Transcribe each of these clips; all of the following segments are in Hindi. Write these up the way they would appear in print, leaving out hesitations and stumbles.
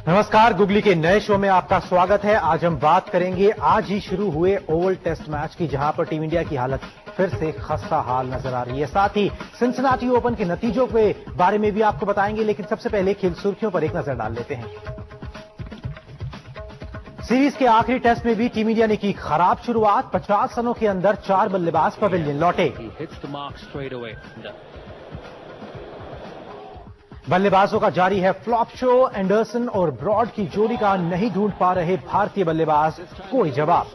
नमस्कार, गुगली के नए शो में आपका स्वागत है। आज हम बात करेंगे आज ही शुरू हुए ओवल टेस्ट मैच की, जहां पर टीम इंडिया की हालत फिर से खस्ता हाल नजर आ रही है। साथ ही सिंसिनाटी ओपन के नतीजों के बारे में भी आपको बताएंगे, लेकिन सबसे पहले खेल सुर्खियों पर एक नजर डाल लेते हैं। सीरीज के आखिरी टेस्ट में भी टीम इंडिया ने की खराब शुरुआत। 50 रनों के अंदर 4 बल्लेबाज पवेलियन लौटे। बल्लेबाजों का जारी है फ्लॉप शो। एंडरसन और ब्रॉड की जोड़ी का नहीं ढूंढ पा रहे भारतीय बल्लेबाज कोई जवाब।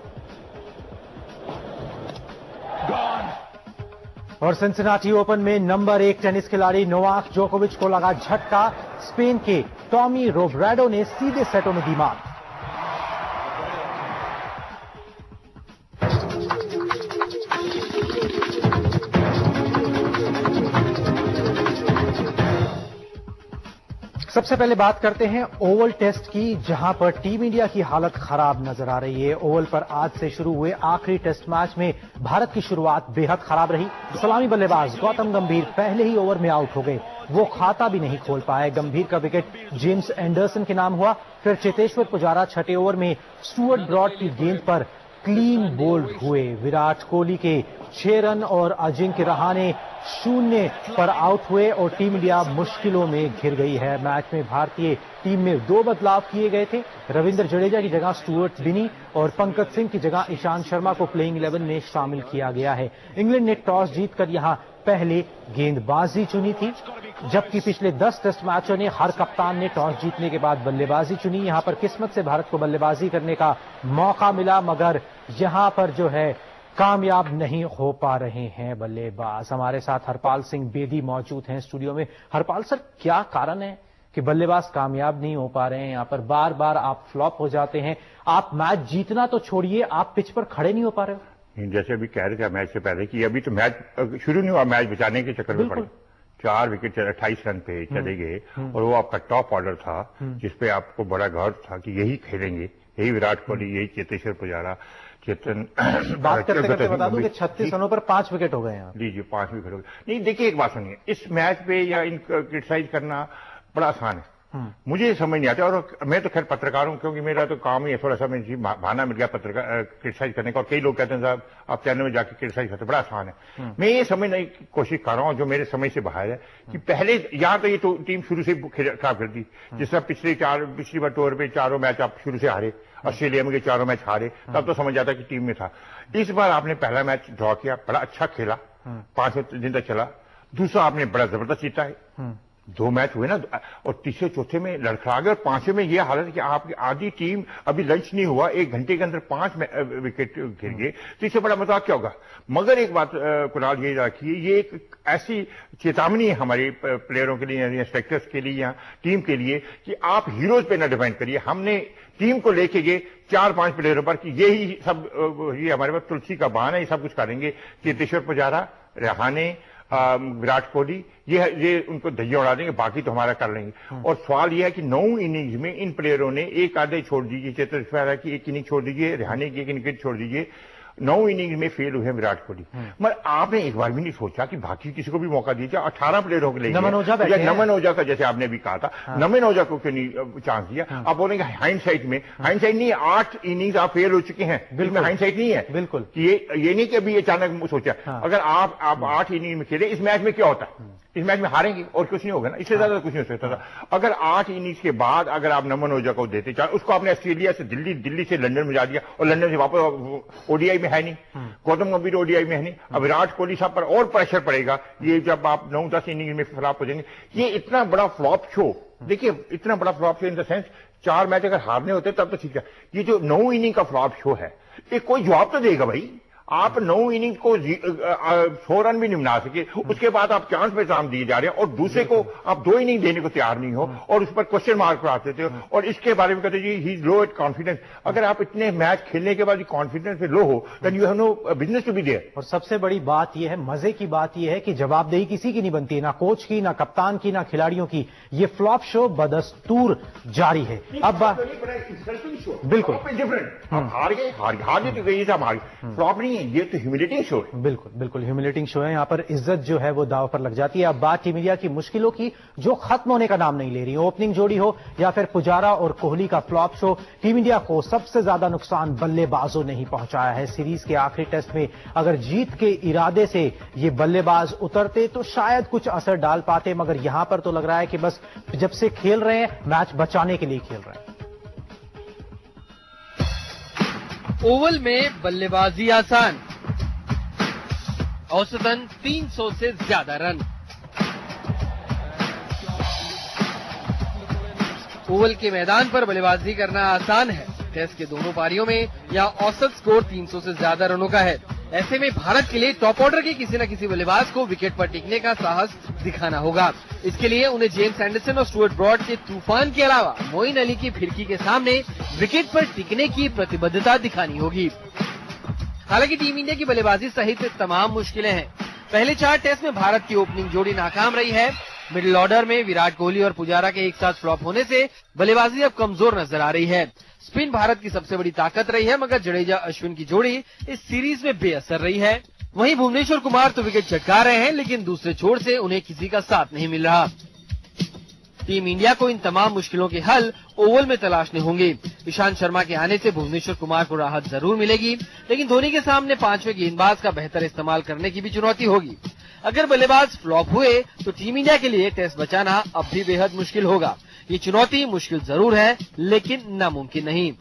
और सिंसिनाटी ओपन में नंबर 1 टेनिस खिलाड़ी नोवाक जोकोविच को लगा झटका। स्पेन के टॉमी रोब्रेडो ने सीधे सेटों में दी मात। सबसे पहले बात करते हैं ओवल टेस्ट की, जहां पर टीम इंडिया की हालत खराब नजर आ रही है। ओवल पर आज से शुरू हुए आखिरी टेस्ट मैच में भारत की शुरुआत बेहद खराब रही। सलामी बल्लेबाज गौतम गंभीर पहले ही ओवर में आउट हो गए। वो खाता भी नहीं खोल पाए। गंभीर का विकेट जेम्स एंडरसन के नाम हुआ। फिर चेतेश्वर पुजारा छठे ओवर में स्टुअर्ट ब्रॉड की गेंद पर क्लीन बोल्ड हुए। विराट कोहली के 6 रन और अजिंक्य रहाणे 0 पर आउट हुए और टीम इंडिया मुश्किलों में घिर गई है। मैच में भारतीय टीम में 2 बदलाव किए गए थे। रविंद्र जडेजा की जगह स्टुअर्ट बिनी और पंकज सिंह की जगह ईशांत शर्मा को प्लेइंग 11 में शामिल किया गया है। इंग्लैंड ने टॉस जीतकर यहां पहले गेंदबाजी चुनी थी, जबकि पिछले 10 टेस्ट मैचों ने हर कप्तान ने टॉस जीतने के बाद बल्लेबाजी चुनी। यहां पर किस्मत से भारत को बल्लेबाजी करने का मौका मिला, मगर यहां पर जो है कामयाब नहीं हो पा रहे हैं बल्लेबाज। हमारे साथ हरपाल सिंह बेदी मौजूद हैं स्टूडियो में। हरपाल सर, क्या कारण है कि बल्लेबाज कामयाब नहीं हो पा रहे हैं? यहां पर बार बार आप फ्लॉप हो जाते हैं। आप मैच जीतना तो छोड़िए, आप पिच पर खड़े नहीं हो पा रहे हो। जैसे अभी कह रहे थे मैच से पहले कि अभी तो मैच शुरू नहीं हुआ, मैच बचाने के चक्कर में पड़े। 4 विकेट 28 रन पे चले गए और वो आपका टॉप ऑर्डर था, जिसपे आपको बड़ा गौर था कि यही खेलेंगे, यही विराट कोहली, यही चेतेश्वर पुजारा, चेतन। बात करते करते बता दूं कि 36 रनों पर 5 विकेट हो गए हैं। जी 5 विकेट हो गए। नहीं, देखिए एक बात सुनिए, इस मैच पे या इन क्रिटिसाइज करना बड़ा आसान है। मुझे समझ नहीं आता, और मैं तो खैर पत्रकार हूं, क्योंकि मेरा तो काम ही है, थोड़ा सा मुझे बहाना मिल गया पत्रकार क्रिटिसाइज करने का। और कई लोग कहते हैं साहब आप चैनल में जाकर क्रिटिसाइज करते, बड़ा आसान है। मैं ये समझने की कोशिश कर रहा हूं, जो मेरे समझ से बाहर है, कि पहले यहां तो ये तो टीम शुरू से खराब कर दी। जिस तरह पिछली बार टूर पे 4 मैच आप शुरू से हारे, ऑस्ट्रेलिया में 4 मैच हारे, तब तो समझ जाता कि टीम में था। इस बार आपने पहला मैच ड्रॉ किया, बड़ा अच्छा खेला, 5 दिन तक चला। दूसरा आपने बड़ा जबरदस्त जीता है। 2 मैच हुए ना, और तीसरे चौथे में लड़खड़ा गए, और 5वें में यह हालत है कि आपकी आधी टीम अभी लंच नहीं हुआ, 1 घंटे के अंदर 5 विकेट गिर गए। तो इससे बड़ा मजाक क्या होगा? मगर एक बात कुणाल ये रखिए, ये एक ऐसी चेतावनी है हमारे प्लेयरों के लिए, या स्पेक्टर्स के लिए, या टीम के लिए, कि आप हीरोज पे न डिपेंड करिए। हमने टीम को लेके गए 4-5 प्लेयरों पर कि यही सब, ये हमारे पास तुलसी का बहाना है, ये सब कुछ करेंगे। चेतेश्वर पुजारा, रहाणे, विराट कोहली, ये उनको धैर्य उड़ा देंगे, बाकी तो हमारा कर लेंगे। और सवाल यह है कि 9 इनिंग्स में इन प्लेयरों ने एक आधे छोड़ दीजिए, चेतेश्वर की 1 इनिंग छोड़ दीजिए, रहाणे की 1 विकेट छोड़ दीजिए, 9 इनिंग में फेल हुए विराट कोहली। मगर आपने एक बार भी नहीं सोचा कि बाकी किसी को भी मौका दीजिए। 18 प्लेयरों के लिए नमन ओझा का, जैसे आपने भी कहा था, नमन ओझा को क्यों नहीं चांस दिया? आप बोलेंगे हाइंडसाइट में, हाइंडसाइट नहीं है, 8 इनिंग्स आप फेल हो चुके हैं, बिल्कुल हाइंडसाइट नहीं है। बिल्कुल ये नहीं कि अभी अचानक सोचा। अगर आप 8 इनिंग में खेले, इस मैच में क्या होता है? इस मैच में हारेंगे और कुछ नहीं होगा ना, इससे ज्यादा कुछ नहीं हो सकता था। अगर 8 इनिंग्स के बाद अगर आप नमन ओझा को देते, चाहे उसको आपने ऑस्ट्रेलिया से दिल्ली से लंदन में जा दिया, और लंदन से वापस ओडीआई में है नहीं, गौतम गंभीर ओडीआई में है नहीं। अब विराट कोहली साहब पर और प्रेशर पड़ेगा, ये जब आप 9-10 इनिंग में फ्लॉप हो जाएंगे। ये इतना बड़ा फ्लॉप शो, देखिए इतना बड़ा flop show in the sense, 4 match अगर हारने होते तब तो ठीक है। ये जो 9 इनिंग का फ्लॉप शो है, ये कोई जवाब तो देगा भाई। आप 9 इनिंग को 100 रन भी नहीं बना सके, उसके बाद आप चांस पे चांस दिए जा रहे हैं, और दूसरे को आप 2 इनिंग देने को तैयार नहीं हो, और उस पर क्वेश्चन मार्क उड़ा देते हो, और इसके बारे में कहते जी he is low at confidence. अगर आप इतने मैच खेलने के बाद कॉन्फिडेंस पे लो हो, then you have no business to be there. और सबसे बड़ी बात यह है, मजे की बात यह है कि जवाबदेही किसी की नहीं बनती है, ना कोच की, ना कप्तान की, ना खिलाड़ियों की। ये फ्लॉप शो बदस्तूर जारी है। अब बिल्कुल डिफरेंट, हार गए तो गई साहब, हार फ्लॉप नहीं है। नहीं, ये तो ह्यूमिलेटिंग शो है। बिल्कुल बिल्कुल ह्यूमिलेटिंग शो है। यहाँ पर इज्जत जो है वो दाव पर लग जाती है। अब बात टीम इंडिया की मुश्किलों की, जो खत्म होने का नाम नहीं ले रही। ओपनिंग जोड़ी हो या फिर पुजारा और कोहली का फ्लॉप शो, टीम इंडिया को सबसे ज्यादा नुकसान बल्लेबाजों ने ही पहुंचाया है। सीरीज के आखिरी टेस्ट में अगर जीत के इरादे से ये बल्लेबाज उतरते तो शायद कुछ असर डाल पाते, मगर यहां पर तो लग रहा है कि बस जब से खेल रहे हैं मैच बचाने के लिए खेल रहे हैं। ओवल में बल्लेबाजी आसान, औसतन 300 से ज्यादा रन। ओवल के मैदान पर बल्लेबाजी करना आसान है। टेस्ट के दोनों पारियों में यहां औसत स्कोर 300 से ज्यादा रनों का है। ऐसे में भारत के लिए टॉप ऑर्डर के किसी न किसी बल्लेबाज को विकेट पर टिकने का साहस दिखाना होगा। इसके लिए उन्हें जेम्स एंडरसन और स्टुअर्ट ब्रॉड के तूफान के अलावा मोइन अली की फिरकी के सामने विकेट पर टिकने की प्रतिबद्धता दिखानी होगी। हालांकि टीम इंडिया की बल्लेबाजी सहित तमाम मुश्किलें हैं। पहले 4 टेस्ट में भारत की ओपनिंग जोड़ी नाकाम रही है। मिडिल ऑर्डर में विराट कोहली और पुजारा के एक साथ फ्लॉप होने से बल्लेबाजी अब कमजोर नजर आ रही है। स्पिन भारत की सबसे बड़ी ताकत रही है, मगर जडेजा अश्विन की जोड़ी इस सीरीज में बेअसर रही है। वहीं भुवनेश्वर कुमार तो विकेट चटका रहे हैं, लेकिन दूसरे छोर से उन्हें किसी का साथ नहीं मिल रहा। टीम इंडिया को इन तमाम मुश्किलों के हल ओवल में तलाशने होंगे। ईशांत शर्मा के आने से भुवनेश्वर कुमार को राहत जरूर मिलेगी, लेकिन धोनी के सामने 5वें गेंदबाज का बेहतर इस्तेमाल करने की भी चुनौती होगी। अगर बल्लेबाज फ्लॉप हुए तो टीम इंडिया के लिए टेस्ट बचाना अब भी बेहद मुश्किल होगा। ये चुनौती मुश्किल जरूर है, लेकिन नामुमकिन नहीं।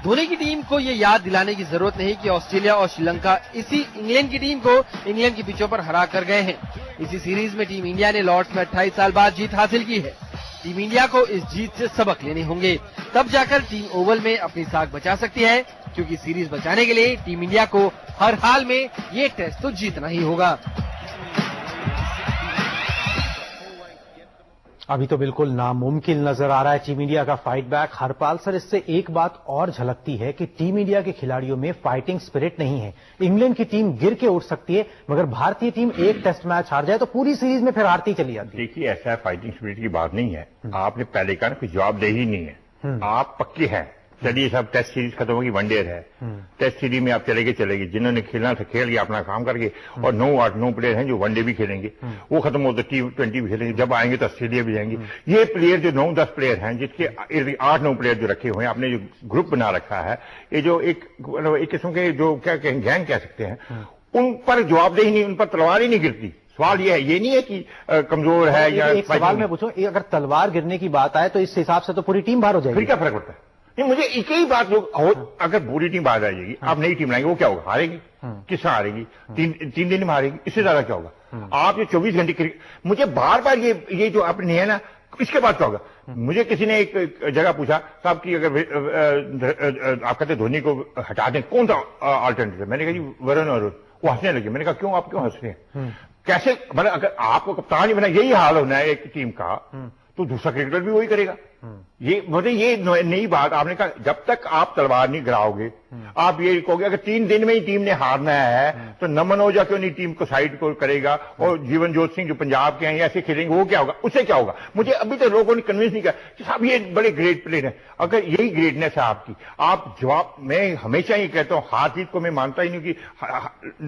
धोनी की टीम को ये याद दिलाने की जरूरत नहीं कि ऑस्ट्रेलिया और श्रीलंका इसी इंग्लैंड की टीम को इंग्लैंड की पिचों पर हरा कर गए हैं। इसी सीरीज में टीम इंडिया ने लॉर्ड्स में 28 साल बाद जीत हासिल की है। टीम इंडिया को इस जीत से सबक लेने होंगे, तब जाकर टीम ओवल में अपनी साख बचा सकती है, क्योंकि सीरीज बचाने के लिए टीम इंडिया को हर हाल में ये टेस्ट तो जीतना ही होगा। अभी तो बिल्कुल नामुमकिन नजर आ रहा है टीम इंडिया का फाइट बैक। हरपाल सर, इससे एक बात और झलकती है कि टीम इंडिया के खिलाड़ियों में फाइटिंग स्पिरिट नहीं है। इंग्लैंड की टीम गिर के उठ सकती है, मगर भारतीय टीम एक टेस्ट मैच हार जाए तो पूरी सीरीज में फिर हारती चली जाती है। देखिए, ऐसा फाइटिंग स्पिरिट की बात नहीं है। आपने पहले कहा ना, कोई जवाब दे ही नहीं है। आप पक्के हैं, चलिए सब टेस्ट सीरीज खत्म होगी, वनडे है। टेस्ट सीरीज में आप चलेंगे, जिन्होंने खेलना था खेल गया अपना काम करके, और 9 प्लेयर हैं जो वनडे भी खेलेंगे, वो खत्म हो तो T20 भी खेलेंगे। जब आएंगे तो ऑस्ट्रेलिया भी जाएंगे। ये प्लेयर जो 9-10 प्लेयर हैं, जिसके 8-9 प्लेयर जो रखे हुए हैं, आपने जो ग्रुप बना रखा है, ये जो एक किस्म के जो क्या कहें, गैंग कह सकते हैं, उन पर जवाबदेही नहीं, उन पर तलवार ही नहीं गिरती। सवाल ये है, ये नहीं है कि कमजोर है या एक सवाल मैं पूछूं, अगर तलवार गिरने की बात आए तो इस हिसाब से तो पूरी टीम बाहर हो जाएगी। फिर क्या फर्क पड़ता है? नहीं, मुझे एक ही बात, अगर पूरी टीम बाहर आ जाएगी, आप नई टीम लाएंगे, वो क्या होगा? हारेगी। किस तरह हारेगी? 3 दिन में हारेगी, इससे ज्यादा क्या होगा? आप ये 24 घंटे क्रिकेट, मुझे बार बार ये जो आपने है ना, इसके बाद क्या होगा? मुझे किसी ने एक जगह पूछा, साहब की अगर आप कहते धोनी को हटा दें, कौन सा अल्टरनेटिव? मैंने कहा जी वरुण अरुण। वो हंसने लगे। मैंने कहा क्यों, आप क्यों हंस रहे हैं? कैसे, मतलब अगर आपको कप्तान ही बना, यही हाल होना है एक टीम का, तो दूसरा क्रिकेटर भी वही करेगा। ये मुझे ये नई बात आपने कहा, जब तक आप तलवार नहीं गिराओगे, आप ये कहोगे अगर 3 दिन में ही टीम ने हारना है, तो नमन ओझा क्यों नहीं टीम को साइड को करेगा, और जीवन जोत सिंह जो पंजाब के हैं ऐसे खेलेंगे, वो क्या होगा? उससे क्या होगा? मुझे अभी तक लोगों ने कन्विंस नहीं किया कि साहब ये बड़े ग्रेट प्लेयर हैं। अगर यही ग्रेटनेस है आपकी, आप जवाब, मैं हमेशा ही कहता हूं, हार जीत को मैं मानता ही नहीं कि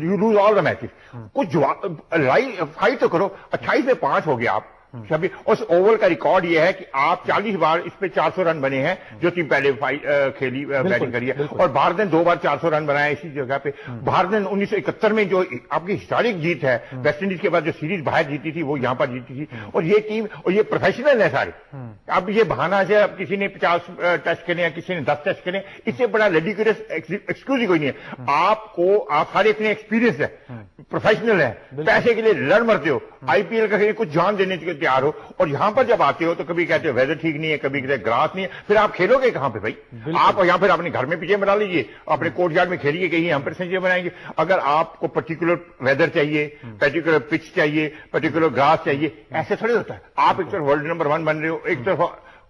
you lose all the matches. कुछ जवाब फाइट तो करो। 28 में 5 हो गया आप सभी। उस ओवल का रिकॉर्ड यह है कि आप 40 बार इस पे 400 रन बने हैं, जो टीम पहले खेली बैटिंग करी है, और भारत ने 2 बार 400 रन बनाए इसी जगह पे। भारत ने 1971 में जो आपकी हिस्टोरिक जीत है, वेस्ट इंडीज के बाद जो सीरीज बाहर जीती थी, वो यहां पर जीती थी। और ये टीम, और ये प्रोफेशनल है सारे। अब ये बहाना से अब किसी ने 50 टेस्ट खेले या किसी ने 10 टेस्ट खेले, इससे बड़ा लेडिकुलस एक्सक्यूज ही कोई नहीं है। आप सारे इतने एक्सपीरियंस है, प्रोफेशनल है, पैसे के लिए लड़ मरते हो, आईपीएल का कुछ जान देने के तैयार हो, और यहां पर जब आते हो तो कभी कहते हो वेदर ठीक नहीं है, कभी कहते ग्रास नहीं है, फिर आप खेलोगे कहां पे भाई? आप यहां फिर अपने घर में पिचे बना लीजिए, अपने कोर्ट यार्ड में खेलिए, कहीं यहां पर पिचे बनाएंगे। अगर आपको पर्टिकुलर वेदर चाहिए, पर्टिकुलर पिच चाहिए, पर्टिकुलर ग्रास चाहिए, ऐसे थोड़ी होता है। आप एक तरफ वर्ल्ड नंबर 1 बन रहे हो, एक तरफ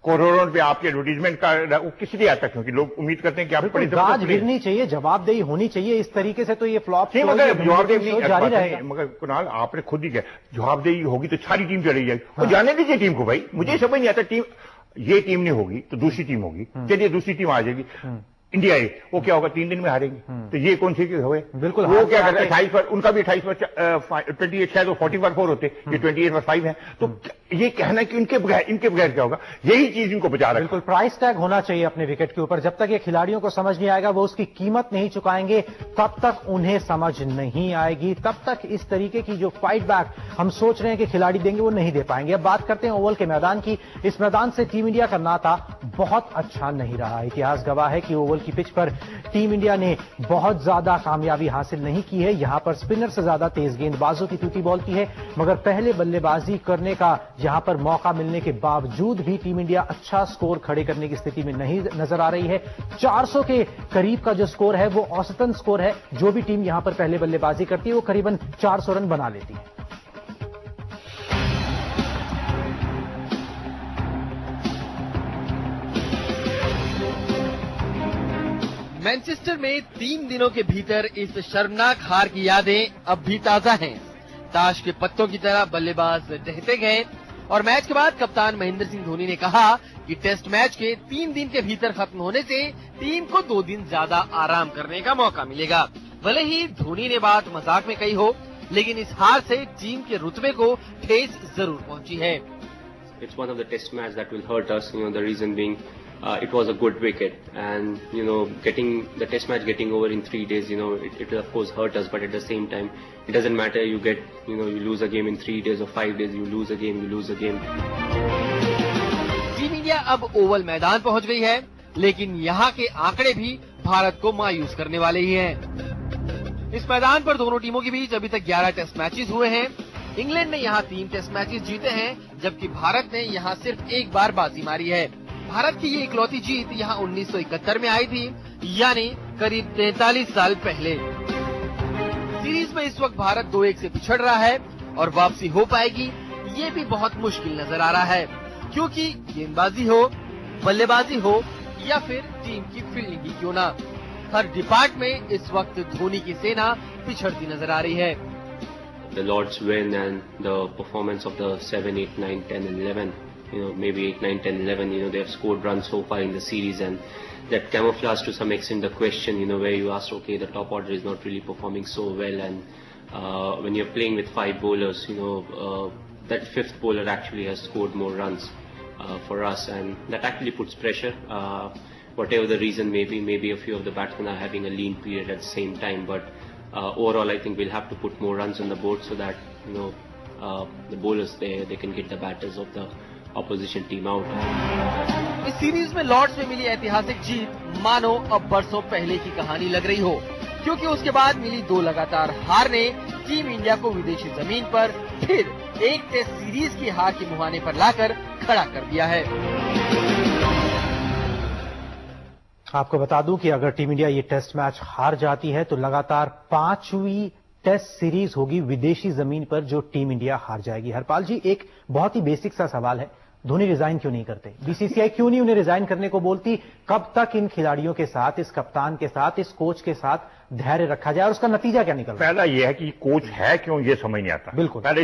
करोड़ों रुपए आपके एडवर्टीजमेंट का वो किस लिए आता है, क्योंकि लोग उम्मीद करते हैं कि आप गाज गिरनी चाहिए, जवाबदेही होनी चाहिए। इस तरीके से तो ये फ्लॉप नहीं, मगर जवाबदेही जारी रहेगा। मगर कुणाल आपने खुद ही कहा जवाबदेही होगी तो सारी टीम चली जाएगी। हाँ। तो जाने दीजिए टीम को भाई, मुझे समझ नहीं आता टीम, ये टीम नहीं होगी तो दूसरी टीम होगी, चलिए दूसरी टीम आ जाएगी इंडिया ए, वो क्या होगा 3 दिन में हारेंगी, तो ये कौन सी हुए? बिल्कुल वो क्या करते हैं 28 पर, उनका भी 28 पर 28 शायद वो 40/4 होते, ये 28/5 है। तो ये कहना कि इनके बगैर क्या होगा, यही चीज इनको बचा रहा है। बिल्कुल प्राइस टैग होना चाहिए अपने विकेट के ऊपर। जब तक ये खिलाड़ियों को समझ नहीं आएगा, वो उसकी कीमत नहीं चुकाएंगे, तब तक उन्हें समझ नहीं आएगी, तब तक इस तरीके की जो फाइट बैक हम सोच रहे हैं कि खिलाड़ी देंगे वो नहीं दे पाएंगे। अब बात करते हैं ओवल के मैदान की। इस मैदान से टीम इंडिया का नाता बहुत अच्छा नहीं रहा। इतिहास गवाह है कि ओवल की पिच पर टीम इंडिया ने बहुत ज्यादा कामयाबी हासिल नहीं की है। यहां पर स्पिनर से ज्यादा तेज गेंदबाजों की टूटी बॉल की है, मगर पहले बल्लेबाजी करने का यहां पर मौका मिलने के बावजूद भी टीम इंडिया अच्छा स्कोर खड़े करने की स्थिति में नहीं नजर आ रही है। 400 के करीब का जो स्कोर है वो औसतन स्कोर है। जो भी टीम यहां पर पहले बल्लेबाजी करती है वो करीबन 400 रन बना लेती है। मैनचेस्टर में 3 दिनों के भीतर इस शर्मनाक हार की यादें अब भी ताजा हैं। ताश के पत्तों की तरह बल्लेबाज टहते गए और मैच के बाद कप्तान महेंद्र सिंह धोनी ने कहा कि टेस्ट मैच के 3 दिन के भीतर खत्म होने से टीम को 2 दिन ज्यादा आराम करने का मौका मिलेगा। भले ही धोनी ने बात मजाक में कही हो, लेकिन इस हार से टीम के रुतबे को ठेस जरूर पहुंची है। It's one of the test match that will hurt us. The reason being, it was a good wicket, and getting the test match getting over in 3 days, it will of course hurt us. But at the same time, it doesn't matter. You lose a game in 3 days or 5 days. You lose a game. You lose a game. Team India अब ओवल मैदान पहुंच गई है, लेकिन यहाँ के आंकड़े भी भारत को मायूस करने वाले ही हैं। इस मैदान पर दोनों टीमों के बीच अभी तक 11 टेस्ट मैचेस हुए हैं। इंग्लैंड ने यहाँ 3 टेस्ट मैचेस जीते हैं, जबकि भारत ने यहाँ सिर्फ 1 बार बाजी मारी है। भारत की ये इकलौती जीत यहाँ 1971 में आई थी, यानी करीब 43 साल पहले। सीरीज में इस वक्त भारत 2-1 से पिछड़ रहा है और वापसी हो पाएगी ये भी बहुत मुश्किल नजर आ रहा है, क्योंकि गेंदबाजी हो, बल्लेबाजी हो या फिर टीम की फील्डिंग ही क्यों ना, हर डिपार्ट में इस वक्त धोनी की सेना पिछड़ती नजर आ रही है। The Lord's win and the performance of the 7, 8, 9, 10 and 11, maybe 8, 9, 10, 11, they have scored runs so far in the series, and that camouflage to some extent the question, where you ask, okay, the top order is not really performing so well, and when you're playing with 5 bowlers, that 5th bowler actually has scored more runs for us, and that actually puts pressure. Whatever the reason may be, maybe a few of the batsmen are having a lean period at the same time, but overall I think we'll have to put more runs on the board so that the bowlers they can get the batters of the opposition team out. इस सीरीज में लॉर्ड्स में मिली ऐतिहासिक जीत मानो अब बरसों पहले की कहानी लग रही हो, क्योंकि उसके बाद मिली 2 लगातार हार ने टीम इंडिया को विदेशी जमीन पर फिर एक टेस्ट सीरीज की हार के मुहाने पर लाकर खड़ा कर दिया है। आपको बता दूं कि अगर टीम इंडिया ये टेस्ट मैच हार जाती है तो लगातार 5वीं टेस्ट सीरीज होगी विदेशी जमीन पर जो टीम इंडिया हार जाएगी। हरपाल जी, एक बहुत ही बेसिक सा सवाल है, धोनी रिजाइन क्यों नहीं करते? बीसीसीआई क्यों नहीं उन्हें रिजाइन करने को बोलती? कब तक इन खिलाड़ियों के साथ, इस कप्तान के साथ, इस कोच के साथ धैर्य रखा जाए और उसका नतीजा क्या निकल? पहला यह है कि कोच है क्यों, ये समझ नहीं आता। बिल्कुल, पहले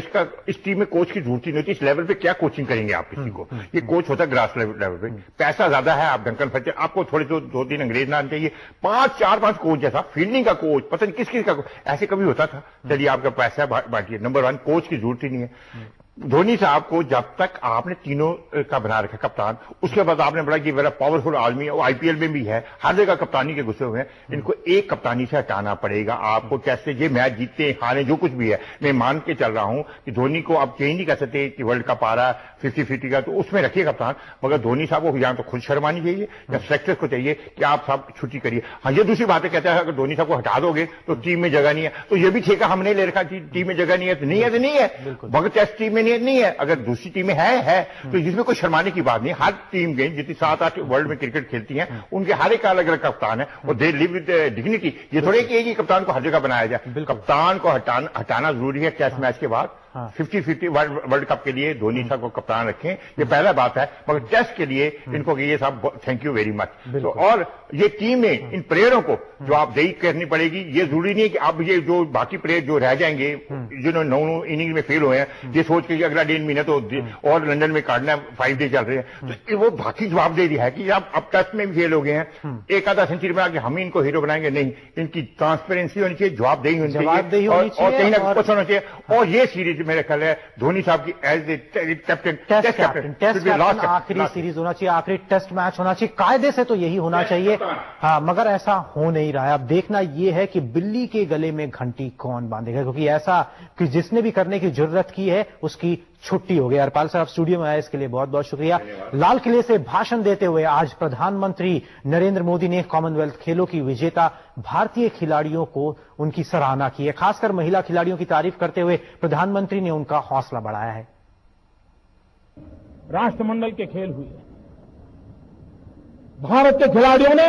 इस टीम में कोच की जरूरत ही नहीं होती। इस लेवल पे क्या कोचिंग करेंगे आप किसी को? ये कोच होता है ग्रास लेवल पे, पैसा ज्यादा है, आप डंकन फटे, आपको थोड़े 2-3 अंग्रेज नाम चाहिए, 4-5 कोच जैसा फील्डिंग का कोच, पता नहीं किस का कोच, ऐसे कभी होता था? चलिए आपका पैसा बांटिए। नंबर 1, कोच की जरूरत ही नहीं है। धोनी साहब को जब तक आपने तीनों का बना रखा कप्तान, उसके बाद आपने बड़ा कि बड़ा पावरफुल आदमी, वो आईपीएल में भी है, हर जगह कप्तानी के गुस्से हुए हैं, इनको एक कप्तानी से हटाना पड़ेगा। आपको कैसे ये मैच जीतते हारे जो कुछ भी है, मैं मान के चल रहा हूं कि धोनी को आप चेंज नहीं कर सकते कि वर्ल्ड कप आ रहा है 50-50 का, तो उसमें रखिए कप्तान, मगर धोनी साहब को या तो खुद शर्मानी चाहिए या सेलेक्टर्स को चाहिए कि आप साहब छुट्टी करिए। हाँ, ये दूसरी बात है, कहता है अगर धोनी साहब को हटा दोगे तो टीम में जगह नहीं है, तो ये भी ठेका हमने ले रखा कि टीम में जगह नहीं है तो नहीं है, तो नहीं है, मगर टेस्ट टीम में नहीं है। अगर दूसरी टीमें है तो जिसमें कोई शर्माने की बात नहीं। हर टीम के जितनी 7-8 वर्ल्ड में क्रिकेट खेलती हैं, उनके हर एक अलग अलग कप्तान है और दे लिव विद डिग्निटी। ये थोड़े कि एक ही कप्तान को हर जगह बनाया जाए, कप्तान को हटाना जरूरी है टेस्ट मैच के बाद। 50-50 वर्ल्ड कप के लिए धोनी साहब को कप्तान रखें, ये पहला बात है। मगर टेस्ट के लिए इनको कहिए साहब थैंक यू वेरी मच। तो और ये टीम में इन प्लेयरों को जवाबदेही करनी पड़ेगी। ये जरूरी नहीं है कि अब ये जो बाकी प्लेयर जो रह जाएंगे जिन्होंने 9 इनिंग में फेल हुए हैं, ये सोच के अगला 1.5 महीना तो और लंदन में काटना है, 5 डे चल रहे हैं, तो वो बाकी जवाबदेही है कि अब टेस्ट में भी फेल हो गए हैं, एक आधा सेंचुरी बना के हम ही इनको हीरो बनाएंगे, नहीं, इनकी ट्रांसपेरेंसी होनी चाहिए, जवाबदेही होनी चाहिए और कहीं ना कुछ होना चाहिए। और ये सीरीज मेरा ख्याल है धोनी साहब की as a captain, test captain आखिरी सीरीज होना चाहिए, आखिरी टेस्ट मैच होना चाहिए, कायदे से तो यही होना चाहिए। हाँ, मगर ऐसा हो नहीं रहा है। अब देखना यह है कि बिल्ली के गले में घंटी कौन बांधेगा, क्योंकि ऐसा कि जिसने भी करने की जरूरत की है उसकी छुट्टी हो गई। हरपाल साहब स्टूडियो में आए इसके लिए बहुत बहुत शुक्रिया। लाल किले से भाषण देते हुए आज प्रधानमंत्री नरेंद्र मोदी ने कॉमनवेल्थ खेलों की विजेता भारतीय खिलाड़ियों को उनकी सराहना की है। खासकर महिला खिलाड़ियों की तारीफ करते हुए प्रधानमंत्री ने उनका हौसला बढ़ाया है। राष्ट्रमंडल के खेल हुए, भारत के खिलाड़ियों ने